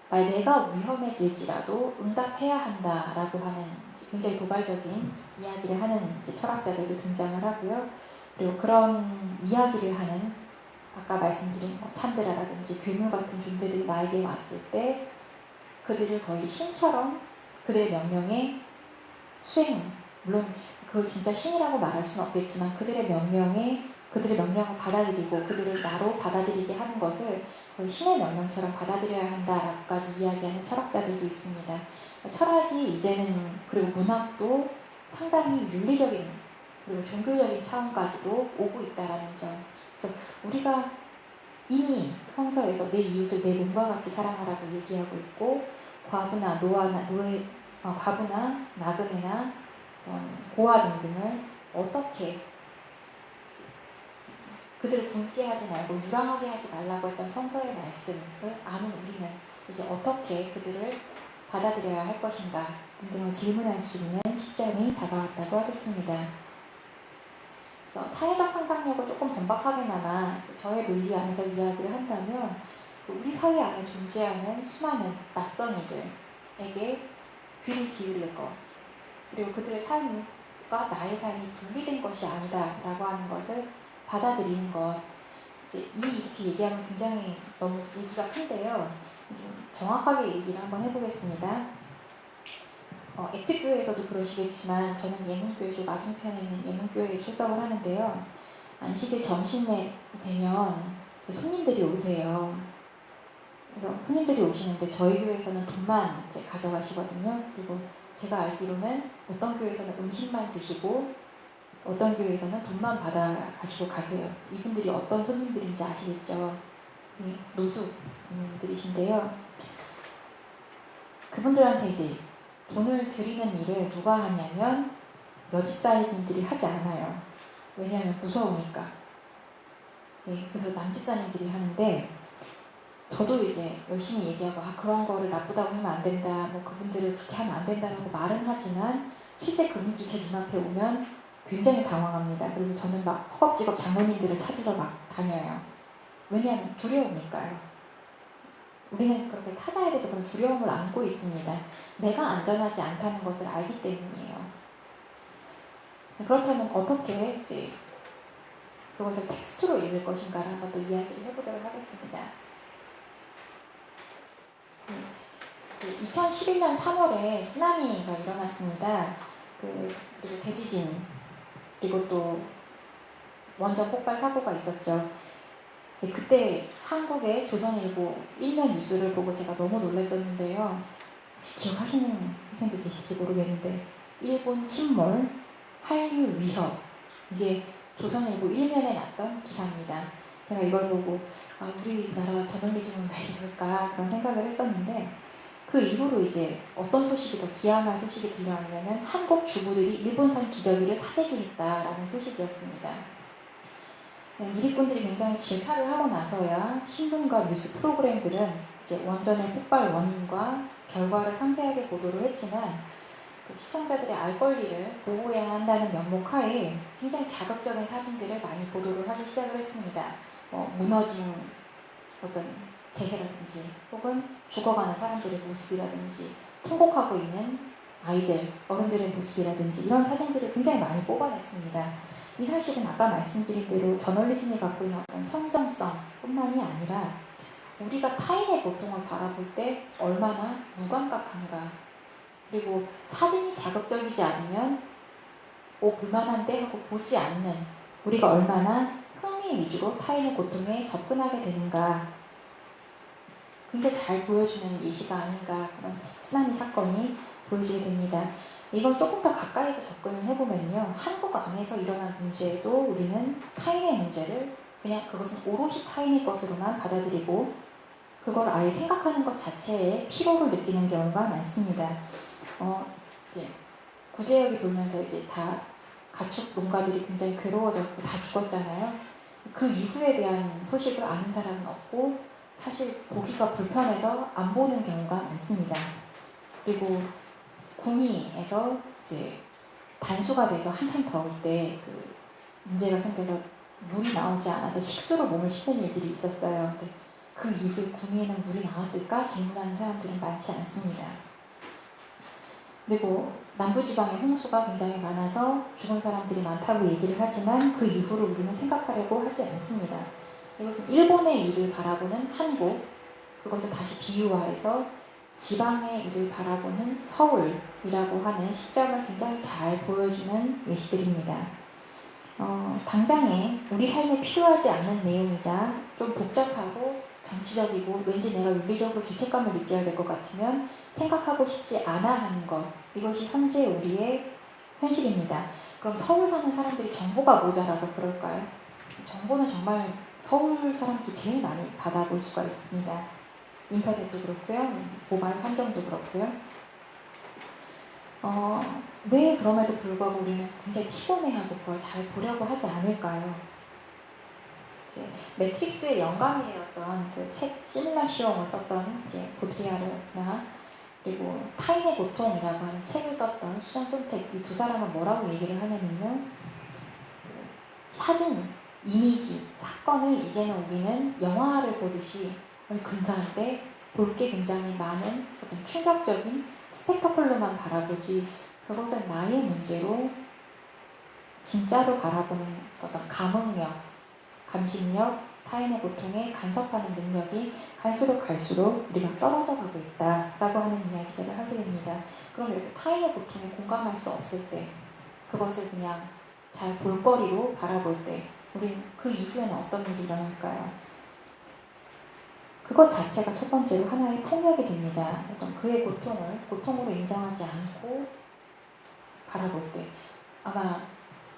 내가 위험해질지라도 응답해야 한다라고 하는 굉장히 도발적인 이야기를 하는 철학자들도 등장을 하고요. 그리고 그런 이야기를 하는 아까 말씀드린 찬드라라든지 괴물 같은 존재들이 나에게 왔을 때 그들을 거의 신처럼 그들의 명령에 물론 그걸 진짜 신이라고 말할 수는 없겠지만 그들의 명령을 받아들이고 그들을 나로 받아들이게 하는 것을 거의 신의 명령처럼 받아들여야 한다라고까지 이야기하는 철학자들도 있습니다. 철학이 이제는 그리고 문학도 상당히 윤리적인 그리고 종교적인 차원까지도 오고 있다라는 점. 그래서 우리가 이미 성서에서 내 이웃을 내 몸과 같이 사랑하라고 얘기하고 있고 과부나 과부나 나그네나 고아 등등을 어떻게 그들을 굶게 하지 말고 유랑하게 하지 말라고 했던 성서의 말씀을 아는 우리는 이제 어떻게 그들을 받아들여야 할 것인가 등등을 질문할 수 있는 시점이 다가왔다고 하겠습니다. 그래서 사회적 상상력을 조금 번박하게나마 저의 논리 안에서 이야기를 한다면 우리 사회 안에 존재하는 수많은 낯선 이들에게 귀를 기울일 것 그리고 그들의 삶과 나의 삶이 분리된 것이 아니다라고 하는 것을 받아들이는 것 이렇게 얘기하면 굉장히 너무 얘기가 큰데요. 정확하게 얘기를 한번 해보겠습니다. 액트교회에서도 그러시겠지만 저는 예문교회 쪽 맞은편에 있는 예문교회에 출석을 하는데요. 안식일 점심에 되면 손님들이 오세요. 그래서 손님들이 오시는데 저희 교회에서는 돈만 이제 가져가시거든요. 그리고 제가 알기로는 어떤 교회에서는 음식만 드시고 어떤 교회에서는 돈만 받아 가시고 가세요. 이분들이 어떤 손님들인지 아시겠죠? 네, 노숙인들이신데요. 그분들한테 이제 돈을 드리는 일을 누가 하냐면 여집사님들이 하지 않아요. 왜냐하면 무서우니까. 네, 그래서 남집사님들이 하는데 저도 이제 열심히 얘기하고 그런 거를 나쁘다고 하면 안 된다, 뭐 그분들을 그렇게 하면 안 된다라고 말은 하지만 실제 그분들이 제 눈앞에 오면 굉장히 당황합니다. 그리고 저는 막 허겁지겁 장로님들을 찾으러 막 다녀요. 왜냐하면 두려우니까요. 우리는 그렇게 타자에 대해서 그런 두려움을 안고 있습니다. 내가 안전하지 않다는 것을 알기 때문이에요. 그렇다면 어떻게 이제 그것을 텍스트로 읽을 것인가를 한번 더 이야기를 해보도록 하겠습니다. 2011년 3월에 쓰나미가 일어났습니다. 그리고 대지진, 그리고 또 원전 폭발 사고가 있었죠. 그때 한국의 조선일보 일면 뉴스를 보고 제가 너무 놀랐었는데요. 혹시 기억하시는 선생님들 계실지 모르겠는데 일본 침몰, 한류 위협, 이게 조선일보 일면에 났던 기사입니다. 제가 이걸 보고 우리나라 저널리즘은 왜 이럴까 그런 생각을 했었는데 그 이후로 이제 어떤 소식이 더 기함할 소식이 들려왔냐면 한국 주부들이 일본산 기저귀를 사재기했다라는 소식이었습니다. 미리꾼들이 굉장히 질타를 하고 나서야 신문과 뉴스 프로그램들은 이제 원전의 폭발 원인과 결과를 상세하게 보도를 했지만 시청자들의 알 권리를 보호해야 한다는 명목하에 굉장히 자극적인 사진들을 많이 보도를 하기 시작을 했습니다. 무너진 어떤 재해라든지 혹은 죽어가는 사람들의 모습이라든지 통곡하고 있는 아이들, 어른들의 모습이라든지 이런 사진들을 굉장히 많이 뽑아냈습니다. 이 사실은 아까 말씀드린 대로 저널리즘이 갖고 있는 어떤 선정성 뿐만이 아니라 우리가 타인의 고통을 바라볼 때 얼마나 무감각한가, 그리고 사진이 자극적이지 않으면 볼만한데 하고 보지 않는 우리가 얼마나 흥미 위주로 타인의 고통에 접근하게 되는가, 굉장히 잘 보여주는 예시가 아닌가 그런 쓰나미 사건이 보여지게 됩니다. 이걸 조금 더 가까이서 접근을 해보면요. 한국 안에서 일어난 문제에도 우리는 타인의 문제를 그냥 그것은 오롯이 타인의 것으로만 받아들이고 그걸 아예 생각하는 것 자체에 피로를 느끼는 경우가 많습니다. 이제 구제역이 돌면서 이제 다 가축 농가들이 굉장히 괴로워졌고 다 죽었잖아요. 그 이후에 대한 소식을 아는 사람은 없고 사실 보기가 불편해서 안 보는 경우가 많습니다. 그리고 구미에서 이제 단수가 돼서 한참 더울 때 그 문제가 생겨서 물이 나오지 않아서 식수로 몸을 씻는 일들이 있었어요. 근데 그 이후에 구미에는 물이 나왔을까 질문하는 사람들은 많지 않습니다. 그리고 남부지방에 홍수가 굉장히 많아서 죽은 사람들이 많다고 얘기를 하지만 그 이후로 우리는 생각하려고 하지 않습니다. 이것은 일본의 일을 바라보는 한국, 그것을 다시 비유화해서 지방의 일을 바라보는 서울이라고 하는 시점을 굉장히 잘 보여주는 예시들입니다. 당장에 우리 삶에 필요하지 않는 내용이자 좀 복잡하고 정치적이고 왠지 내가 윤리적으로 죄책감을 느껴야 될 것 같으면 생각하고 싶지 않아 하는 것, 이것이 현재 우리의 현실입니다. 그럼 서울 사는 사람들이 정보가 모자라서 그럴까요? 정보는 정말 서울 사람들이 제일 많이 받아볼 수가 있습니다. 인터넷도 그렇고요, 모바일 환경도 그렇고요. 왜 그럼에도 불구하고 우리는 굉장히 피곤해하고 그걸 잘 보려고 하지 않을까요? 이제 매트릭스의 영감이 되었던 그 책 시뮬라시옹을 썼던 이제 보드리아르나 그리고 타인의 고통이라고 하는 책을 썼던 수잔 손택, 이 두 사람은 뭐라고 얘기를 하냐면요. 사진, 이미지, 사건을 이제는 우리는 영화를 보듯이 근사한데 볼 게 굉장히 많은 어떤 충격적인 스펙터클로만 바라보지 그것은 나의 문제로 진짜로 바라보는 어떤 감흥력, 감식력, 타인의 고통에 간섭하는 능력이 갈수록 우리가 떨어져 가고 있다라고 하는 이야기들을 하게 됩니다. 그럼 이렇게 타인의 고통에 공감할 수 없을 때, 그것을 그냥 잘 볼거리로 바라볼 때 우리 그 이후에는 어떤 일이 일어날까요? 그것 자체가 첫 번째로 하나의 폭력이 됩니다. 어떤 그의 고통을 고통으로 인정하지 않고 바라볼 때 아마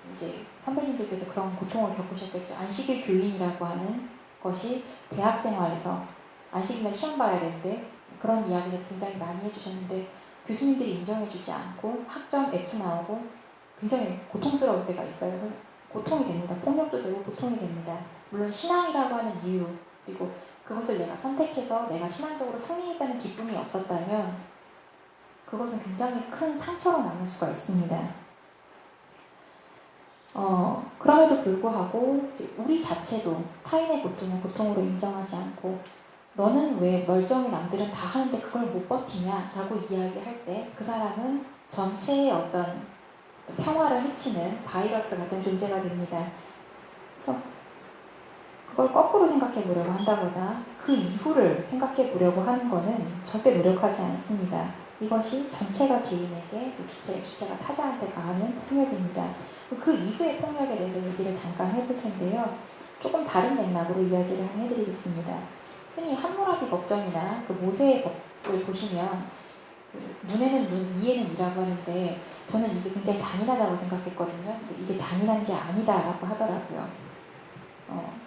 이제 선배님들께서 그런 고통을 겪으셨겠죠. 안식일 교인이라고 하는 것이 대학 생활에서 안식일날 시험 봐야 될 때 그런 이야기를 굉장히 많이 해주셨는데 교수님들이 인정해주지 않고 학점 F 나오고 굉장히 고통스러울 때가 있어요. 고통이 됩니다. 폭력도 되고 고통이 됩니다. 물론 신앙이라고 하는 이유 그리고 그것을 내가 선택해서 내가 신앙적으로 승리했다는 기쁨이 없었다면 그것은 굉장히 큰 상처로 남을 수가 있습니다. 그럼에도 불구하고 우리 자체도 타인의 고통을 고통으로 인정하지 않고 너는 왜 멀쩡히 남들은 다 하는데 그걸 못 버티냐 라고 이야기할 때 그 사람은 전체의 어떤 평화를 해치는 바이러스 같은 존재가 됩니다. 그래서 그걸 거꾸로 생각해 보려고 한다거나 그 이후를 생각해 보려고 하는 것은 절대 노력하지 않습니다. 이것이 전체가 개인에게 주체가 타자한테 가하는 폭력입니다. 그 이후의 폭력에 대해서 얘기를 잠깐 해볼 텐데요. 조금 다른 맥락으로 이야기를 해드리겠습니다. 흔히 함무라비 법전이나 그 모세의 법을 보시면 눈에는 눈, 이에는 이라고 하는데 저는 이게 굉장히 잔인하다고 생각했거든요. 근데 이게 잔인한 게 아니다라고 하더라고요.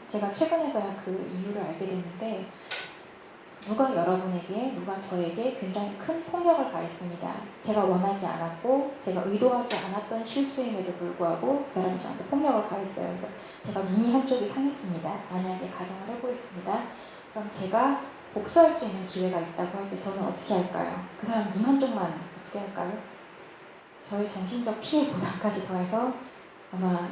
제가 최근에서야 그 이유를 알게 됐는데 누가 여러분에게, 누가 저에게 굉장히 큰 폭력을 가했습니다. 제가 원하지 않았고 제가 의도하지 않았던 실수임에도 불구하고 그 사람이 저한테 폭력을 가했어요. 그래서 제가 눈이 한쪽이 상했습니다. 만약에 가정을 해보겠습니다. 그럼 제가 복수할 수 있는 기회가 있다고 할 때 저는 어떻게 할까요? 그 사람 눈 한쪽만 어떻게 할까요? 저의 정신적 피해 보상까지 더해서 아마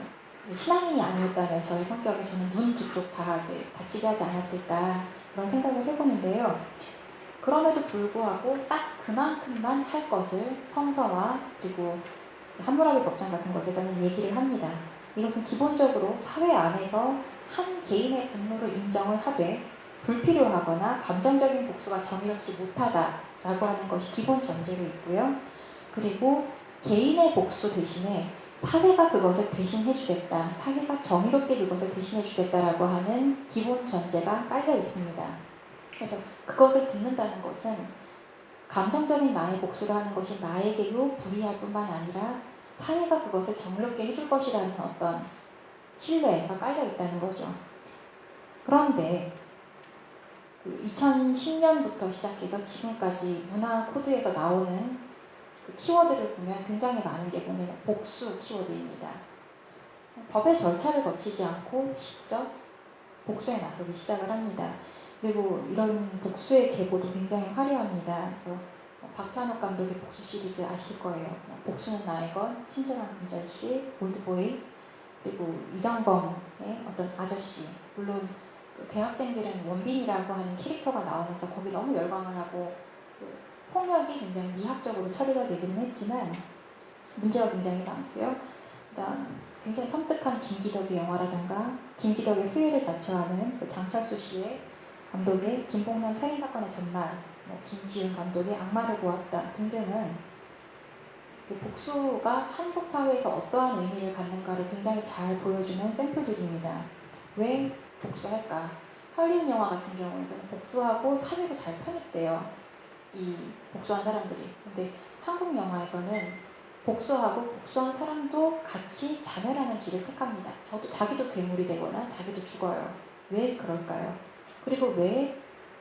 신앙인이 아니었다면 저의 성격에 저는 눈 두 쪽 다 이제 다치게 하지 않았을까 그런 생각을 해보는데요. 그럼에도 불구하고 딱 그만큼만 할 것을 성서와 그리고 함무라비 법전 같은 것에서는 얘기를 합니다. 이것은 기본적으로 사회 안에서 한 개인의 분노를 인정을 하되 불필요하거나 감정적인 복수가 정의롭지 못하다라고 하는 것이 기본 전제로 있고요. 그리고 개인의 복수 대신에 사회가 그것을 대신해 주겠다. 사회가 정의롭게 그것을 대신해 주겠다라고 하는 기본 전제가 깔려 있습니다. 그래서 그것을 듣는다는 것은 감정적인 나의 복수를 하는 것이 나에게도 불이할 뿐만 아니라 사회가 그것을 정의롭게 해줄 것이라는 어떤 신뢰가 깔려 있다는 거죠. 그런데 2010년부터 시작해서 지금까지 문화 코드에서 나오는 그 키워드를 보면 굉장히 많은 게 뭐냐면 복수 키워드입니다. 법의 절차를 거치지 않고 직접 복수에 나서기 시작을 합니다. 그리고 이런 복수의 계보도 굉장히 화려합니다. 그래서 박찬욱 감독의 복수 시리즈 아실 거예요. 복수는 나의 것, 친절한 금절씨, 올드보이, 그리고 이정범의 어떤 아저씨. 물론 그 대학생들은 원빈이라고 하는 캐릭터가 나오면서 거기 너무 열광을 하고 그 폭력이 굉장히 미학적으로 처리가 되기는 했지만 문제가 굉장히 많고요. 그다음 굉장히 섬뜩한 김기덕의 영화라든가 김기덕의 후예를 자처하는 그 장철수 씨의 감독의 김봉남 살인사건의 전말, 김지훈 감독의 악마를 보았다 등등은 그 복수가 한국 사회에서 어떠한 의미를 갖는가를 굉장히 잘 보여주는 샘플들입니다. 왜 복수할까? 할리우드 영화 같은 경우에서는 복수하고 사회로 잘 편입돼요. 이 복수한 사람들이. 근데 한국 영화에서는 복수하고 복수한 사람도 같이 자멸하는 길을 택합니다. 자기도 괴물이 되거나 자기도 죽어요. 왜 그럴까요? 그리고 왜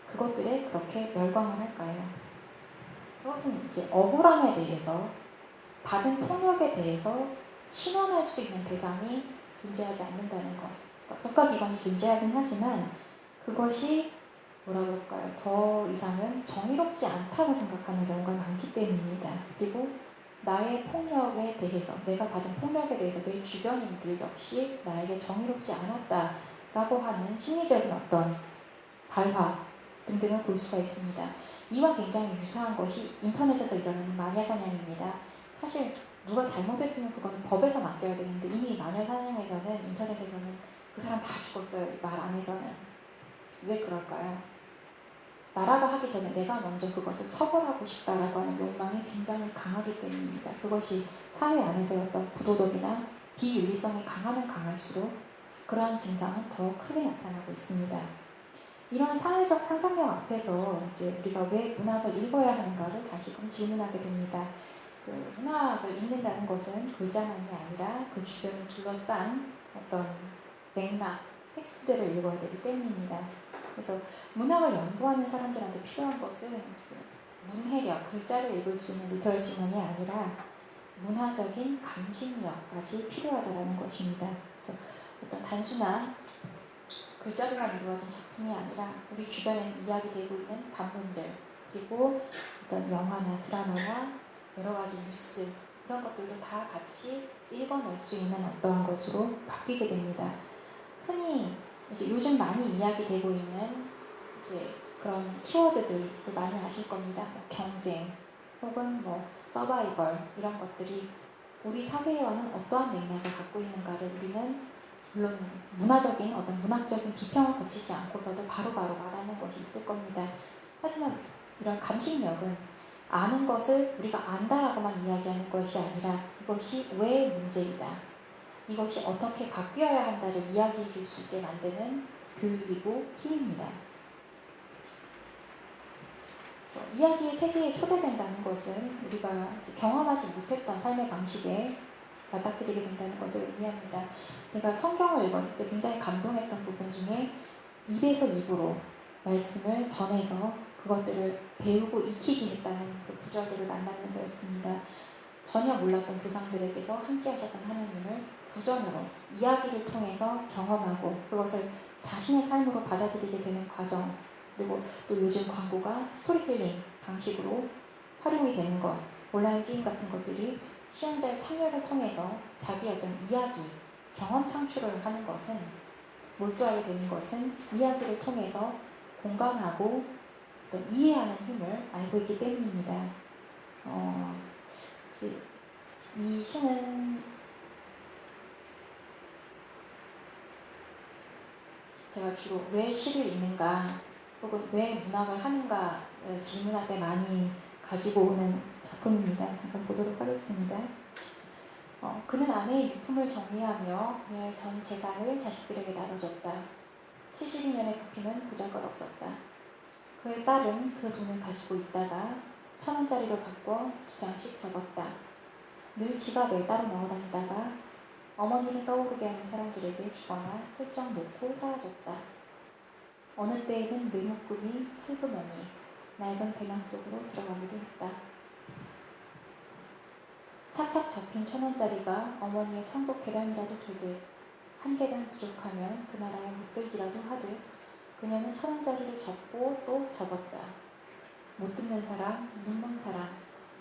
그것들에 그렇게 멸광을 할까요? 그것은 이제 억울함에 대해서 받은 폭력에 대해서 신원할 수 있는 대상이 존재하지 않는다는 것. 그러니까 국가기관이 존재하긴 하지만 그것이 뭐라 그럴까요? 더 이상은 정의롭지 않다고 생각하는 경우가 많기 때문입니다. 그리고 나의 폭력에 대해서, 내가 받은 폭력에 대해서 내 주변인들 역시 나에게 정의롭지 않았다라고 하는 심리적인 어떤 발화 등등을 볼 수가 있습니다. 이와 굉장히 유사한 것이 인터넷에서 일어나는 마녀사냥입니다. 사실 누가 잘못했으면 그건 법에서 맡겨야 되는데 이미 마녀사냥에서는 인터넷에서는 그 사람 다 죽었어요. 말 안에서는. 왜 그럴까요? 나라가 하기 전에 내가 먼저 그것을 처벌하고 싶다라고 하는 욕망이 굉장히 강하기 때문입니다. 그것이 사회 안에서의 어떤 부도덕이나 비윤리성이 강하면 강할수록 그러한 증상은 더 크게 나타나고 있습니다. 이러한 사회적 상상력 앞에서 이제 우리가 왜 문학을 읽어야 하는가를 다시금 질문하게 됩니다. 그 문학을 읽는다는 것은 글자만이 아니라 그 주변을 둘러싼 어떤 맥락, 텍스트들을 읽어야 되기 때문입니다. 그래서 문학을 연구하는 사람들한테 필요한 것은 문해력, 글자를 읽을 수 있는 리터러시만이 아니라 문화적인 감식력까지 필요하다는 것입니다. 그래서 어떤 단순한 글자로만 이루어진 작품이 아니라 우리 주변에 이야기되고 있는 단문들, 그리고 어떤 영화나 드라마나 여러 가지 뉴스, 그런 것들도 다 같이 읽어낼 수 있는 어떠한 것으로 바뀌게 됩니다. 흔히 이제 요즘 많이 이야기되고 있는 이제 그런 키워드들을 많이 아실 겁니다. 뭐 경쟁 혹은 뭐 서바이벌, 이런 것들이 우리 사회와는 어떠한 맥락을 갖고 있는가를 우리는 물론 문화적인 어떤 문학적인 비평을 거치지 않고서도 바로바로 말하는 것이 있을 겁니다. 하지만 이런 감식력은 아는 것을 우리가 안다라고만 이야기하는 것이 아니라 이것이 왜 문제이다, 이것이 어떻게 바뀌어야 한다를 이야기해 줄 수 있게 만드는 교육이고 힘입니다. 그래서 이야기의 세계에 초대된다는 것은 우리가 경험하지 못했던 삶의 방식에 맞닥뜨리게 된다는 것을 의미합니다. 제가 성경을 읽었을 때 굉장히 감동했던 부분 중에 입에서 입으로 말씀을 전해서 그것들을 배우고 익히게 했다는 그 구절들을 만나면서였습니다. 전혀 몰랐던 조상들에게서 함께 하셨던 하나님을 구전으로 이야기를 통해서 경험하고 그것을 자신의 삶으로 받아들이게 되는 과정, 그리고 또 요즘 광고가 스토리텔링 방식으로 활용이 되는 것, 온라인 게임 같은 것들이 시연자의 참여를 통해서 자기 어떤 이야기, 경험 창출을 하는 것은, 몰두하게 되는 것은 이야기를 통해서 공감하고 어떤 이해하는 힘을 알고 있기 때문입니다. 이 시는 제가 주로 왜 시를 읽는가 혹은 왜 문학을 하는가 질문할 때 많이 가지고 오는 작품입니다. 잠깐 보도록 하겠습니다. 그는 아내의 유품을 정리하며 그녀의 전 재산을 자식들에게 나눠줬다. 72년의 부피는 보잘것없었다. 그의 딸은 그 돈을 가지고 있다가 1,000원짜리로 바꿔 2장씩 적었다. 늘 지갑에 따로 넣어 다니다가 어머니를 떠오르게 하는 사람들에게 주거나 슬쩍 놓고 사라졌다. 어느 때에는 뇌묶음이 슬그머니 낡은 배낭 속으로 들어가기도 했다. 착착 접힌 1,000원짜리가 어머니의 천국 계단이라도 되듯 한 계단 부족하면 그 나라에 못 들기라도 하듯 그녀는 1,000원짜리를 접고 또 접었다. 못 듣는 사람, 눈먼 사람,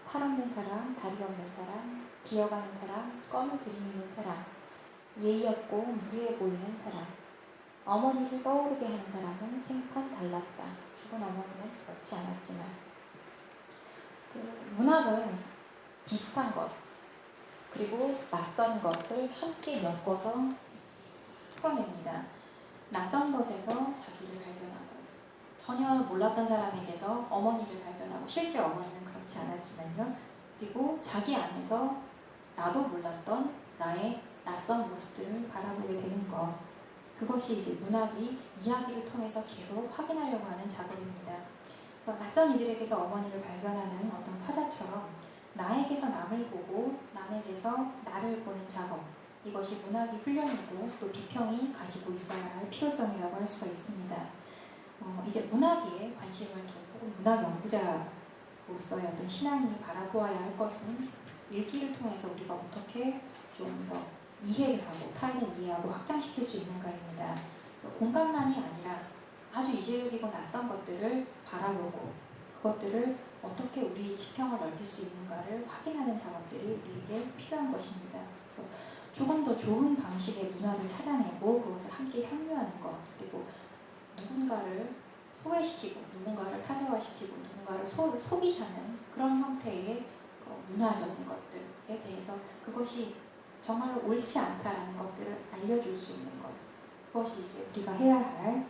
팔 없는 사람, 다리 없는 사람, 기어가는 사람, 껌을 들이미는 사람, 예의 없고 무례해 보이는 사람, 어머니를 떠오르게 하는 사람은 생판 달랐다. 죽은 어머니는 그렇지 않았지만. 문학은 비슷한 것, 그리고 낯선 것을 함께 엮어서 풀어냅니다. 낯선 것에서 자기를 발견하고, 전혀 몰랐던 사람에게서 어머니를 발견하고, 실제 어머니는 그렇지 않았지만요. 그리고 자기 안에서 나도 몰랐던 나의 낯선 모습들을 바라보게 되는 것. 그것이 이제 문학이 이야기를 통해서 계속 확인하려고 하는 작업입니다. 그래서 낯선 이들에게서 어머니를 발견하는 어떤 화자처럼 나에게서 남을 보고 남에게서 나를 보는 작업, 이것이 문학의 훈련이고 또 비평이 가지고 있어야 할 필요성이라고 할 수가 있습니다. 이제 문학에 관심을 두고 문학 연구자로서의 어떤 신앙이 바라보아야 할 것은 읽기를 통해서 우리가 어떻게 좀 더 이해를 하고 타인을 이해하고 확장시킬 수 있는가입니다. 그래서 공감만이 아니라 아주 이질적이고 낯선 것들을 바라보고 그것들을 어떻게 우리 지평을 넓힐 수 있는가를 확인하는 작업들이 우리에게 필요한 것입니다. 그래서 조금 더 좋은 방식의 문화를 찾아내고 그것을 함께 협력하는 것, 그리고 누군가를 소외시키고 누군가를 타자화시키고 누군가를 속이지 않는 그런 형태의 문화적인 것들에 대해서 그것이 정말로 옳지 않다라는 것들을 알려줄 수 있는 것, 그것이 이제 우리가 해야 할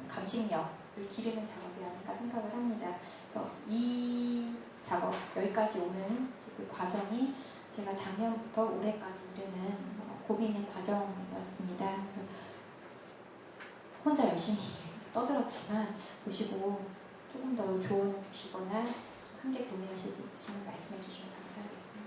감식력을 기르는 작업이 아닐까 생각을 합니다. 그래서 이 작업, 여기까지 오는 그 과정이 제가 작년부터 올해까지 이르는 고민의 과정이었습니다. 그래서 혼자 열심히 떠들었지만 보시고 조금 더 조언을 주시거나 함께 고민하실 게 있으시면 말씀해 주시면 감사하겠습니다.